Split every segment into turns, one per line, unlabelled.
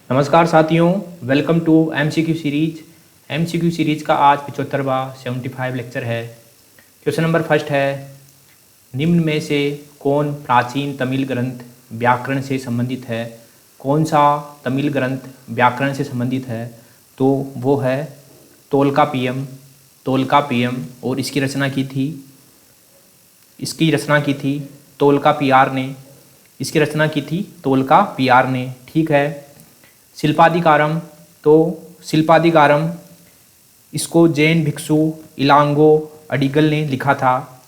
नमस्कार साथियों, welcome to MCQ series. MCQ series का आज 75वां 75 लेक्चर है। क्वेश्चन नंबर फर्स्ट है, निम्न में से कौन प्राचीन तमिल ग्रंथ व्याकरण से संबंधित है? कौन सा तमिल ग्रंथ व्याकरण से संबंधित है? तो वो है तोल्कापियम। तोल्कापियम और इसकी रचना की थी तोल्कापियार ने। इसकी रचना की थी तोल्कापियार ने। ठीक है। शिल्पाधिकारम, तो शिल्पाधिकारम इसको जैन भिक्षु इलांगो अडिगल ने लिखा था।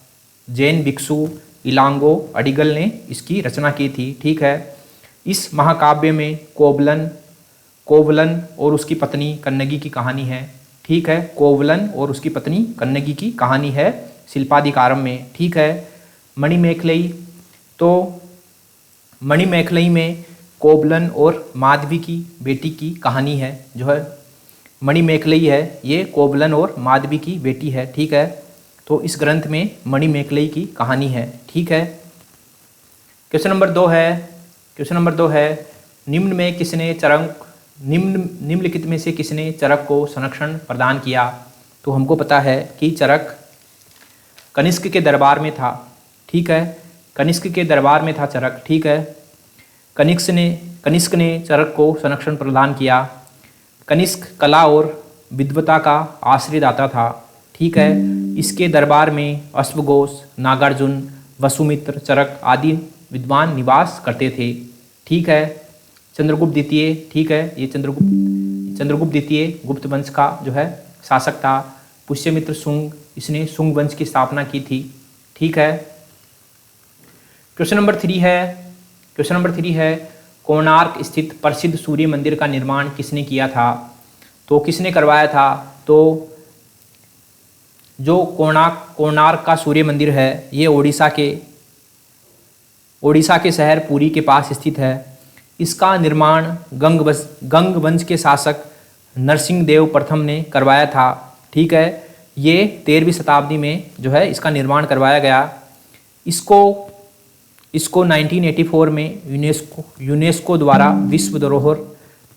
जैन भिक्षु इलांगो अडिगल ने इसकी रचना की थी। ठीक है। इस महाकाव्य में कोवलन और उसकी पत्नी कन्नगी की कहानी है। ठीक है। कोवलन और उसकी पत्नी कन्नगी की कहानी है शिल्पाधिकारम में। ठीक है। मणिमेखलई, तो मणिमेखलई में कोवलन और माधवी की बेटी की कहानी है। जो है मणिमेखलई है, ये कोवलन और माधवी की बेटी है। ठीक है। तो इस ग्रंथ में मणिमेखलई की कहानी है। ठीक है। क्वेश्चन नंबर दो है, निम्नलिखित में से किसने चरक को संरक्षण प्रदान किया? तो हमको पता है कि चरक कनिष्क के दरबार में था। ठीक है। कनिष्क के दरबार में था चरक। ठीक है। कनिष्क ने चरक को संरक्षण प्रदान किया। कनिष्क कला और विद्वता का आश्रयदाता था। ठीक है। इसके दरबार में अश्वघोष, नागार्जुन, वसुमित्र, चरक आदि विद्वान निवास करते थे। ठीक है। चंद्रगुप्त द्वितीय, ठीक है, ये चंद्रगुप्त द्वितीय गुप्त वंश का जो है शासक था। पुष्यमित्र शुंग, इसने शुंग वंश की स्थापना की थी। ठीक है। क्वेश्चन नंबर थ्री है, कोणार्क स्थित प्रसिद्ध सूर्य मंदिर का निर्माण किसने किया था? तो किसने करवाया था? तो जो कोणार्क का सूर्य मंदिर है, ये ओडिशा के शहर पुरी के पास स्थित है। इसका निर्माण गंग वंश के शासक नरसिंह देव प्रथम ने करवाया था। ठीक है। ये 13वीं शताब्दी में जो है इसका निर्माण करवाया गया। इसको 1984 में यूनेस्को द्वारा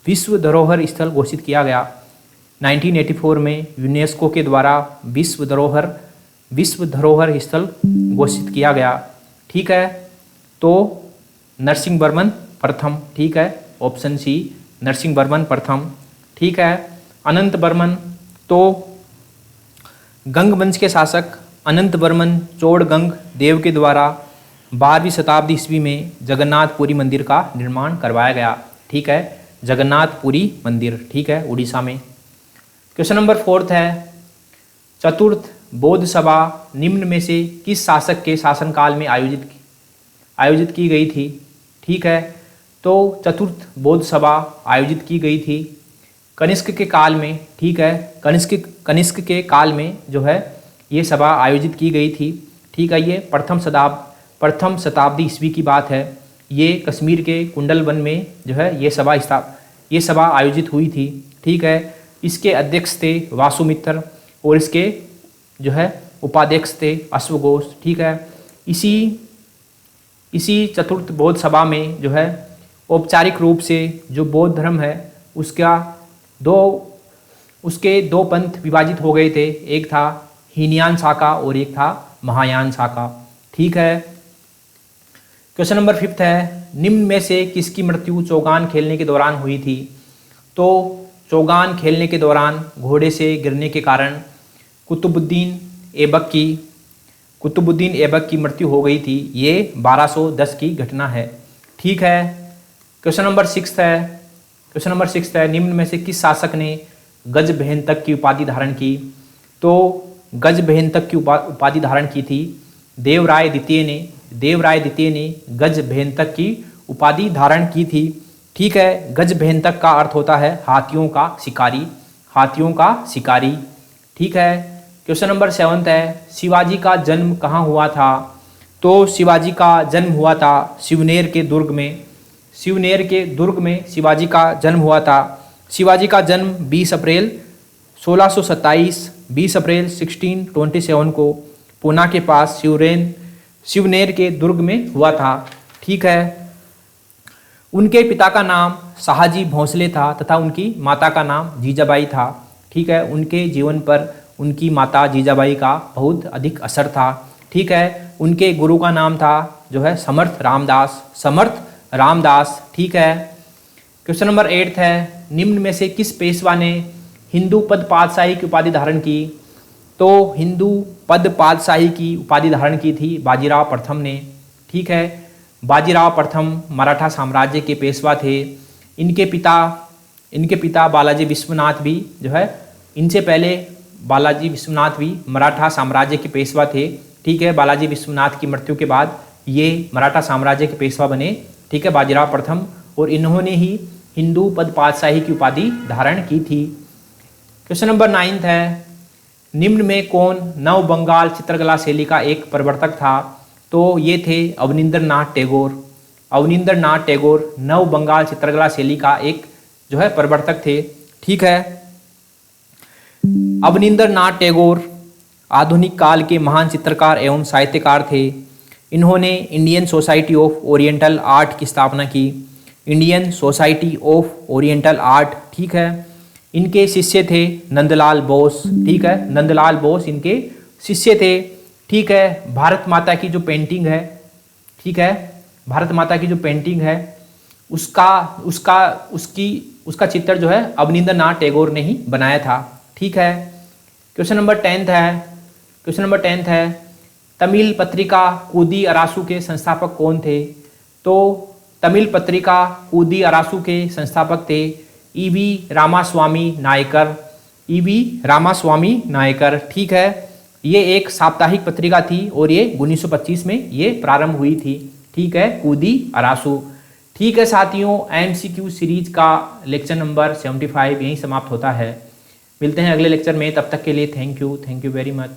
विश्व धरोहर स्थल घोषित किया गया। 1984 में यूनेस्को के द्वारा विश्व धरोहर स्थल घोषित किया गया। ठीक है। तो नरसिंह वर्मन प्रथम। ठीक है। ऑप्शन सी, नरसिंह वर्मन प्रथम। ठीक है। अनंत वर्मन, तो गंग वंश के शासक अनंत वर्मन चोड़गंग देव के द्वारा 12वीं शताब्दी ईस्वी में जगन्नाथपुरी मंदिर का निर्माण करवाया गया। ठीक है। जगन्नाथपुरी मंदिर, ठीक है, उड़ीसा में। क्वेश्चन नंबर 4 है, चतुर्थ बौद्ध सभा निम्न में से किस शासक के शासनकाल में आयोजित की गई थी? ठीक है। तो चतुर्थ बौद्ध सभा आयोजित की गई थी कनिष्क के काल में। ठीक है। कनिष्क के काल में जो है ये सभा आयोजित की गई थी। ठीक है। ये प्रथम शताब्दी ईस्वी की बात है। ये कश्मीर के कुंडल वन में जो है ये सभा आयोजित हुई थी। ठीक है। इसके अध्यक्ष थे वासुमित्र और इसके जो है उपाध्यक्ष थे अश्वघोष। ठीक है। इसी चतुर्थ बौद्ध सभा में जो है औपचारिक रूप से जो बौद्ध धर्म है उसके दो पंथ विभाजित हो गए थे। एक था हीनयान शाखा और एक था महायान शाखा। ठीक है। क्वेश्चन नंबर 5 है, निम्न में से किसकी मृत्यु चौगान खेलने के दौरान हुई थी? तो चौगान खेलने के दौरान घोड़े से गिरने के कारण कुतुबुद्दीन ऐबक की मृत्यु हो गई थी। ये 1210 की घटना है। ठीक है। क्वेश्चन नंबर 6 है, निम्न में से किस शासक ने गजभेहंतक की उपाधि धारण की? तो गजभेहंतक की उपाधि धारण की थी देवराय द्वितीय ने गजभेहंतक की उपाधि धारण की थी। ठीक है। गजभेहंतक का अर्थ होता है हाथियों का शिकारी। ठीक है। क्वेश्चन नंबर 7 है, शिवाजी का जन्म कहाँ हुआ था? तो शिवाजी का जन्म हुआ था शिवनेर के दुर्ग में शिवाजी का जन्म हुआ था। शिवाजी का जन्म 20 अप्रैल 1627 को पूना के पास शिवनेर के दुर्ग में हुआ था। ठीक है। उनके पिता का नाम शाहजी भोंसले था तथा उनकी माता का नाम जीजाबाई था। ठीक है, उनके जीवन पर उनकी माता जीजाबाई का बहुत अधिक असर था। ठीक है, उनके गुरु का नाम था जो है समर्थ रामदास, समर्थ रामदास। ठीक है, क्वेश्चन नंबर 8 है, निम्न में से किस पेशवा ने हिंदू पद पातशाही की उपाधि धारण की? तो हिंदू पद पातशाही की उपाधि धारण की थी बाजीराव प्रथम ने। ठीक है, बाजीराव प्रथम मराठा साम्राज्य के पेशवा थे। इनके पिता बालाजी विश्वनाथ भी जो है, इनसे पहले बालाजी विश्वनाथ भी मराठा साम्राज्य के पेशवा थे। ठीक है, बालाजी विश्वनाथ की मृत्यु के बाद ये मराठा साम्राज्य के पेशवा बने। ठीक है, बाजीराव प्रथम, और इन्होंने ही हिंदू पद पातशाही की उपाधि धारण की थी। क्वेश्चन नंबर 9 है, निम्न में कौन नव बंगाल चित्रकला शैली का एक प्रवर्तक था? तो ये थे अवनींद्रनाथ टैगोर। अवनींद्रनाथ टैगोर नव बंगाल चित्रकला शैली का एक जो है प्रवर्तक थे। ठीक है, अवनींद्रनाथ टैगोर आधुनिक काल के महान चित्रकार एवं साहित्यकार थे। इन्होंने Indian society of oriental art की स्थापना की। Indian society of oriental art. ठीक है, इनके शिष्य थे नंदलाल बोस। ठीक है, नंदलाल बोस इनके शिष्य थे। ठीक है, भारत माता की जो पेंटिंग है, ठीक है, भारत माता की जो पेंटिंग है उसका चित्र जो है अवनींद्रनाथ टैगोर ने ही बनाया था। ठीक है, क्वेश्चन नंबर 10 है, तमिल पत्रिका कूदी अरासू के संस्थापक कौन थे? तो तमिल पत्रिका कूदी अरासू के संस्थापक थे ईवी रामास्वामी नायकर। ईवी रामास्वामी नायकर। ठीक है, ये एक साप्ताहिक पत्रिका थी और ये 1925 में ये प्रारंभ हुई थी। ठीक है, कूदी अरासू। ठीक है साथियों, MCQ सीरीज का लेक्चर नंबर 75 यहीं समाप्त होता है। मिलते हैं अगले लेक्चर में, तब तक के लिए थैंक यू वेरी मच।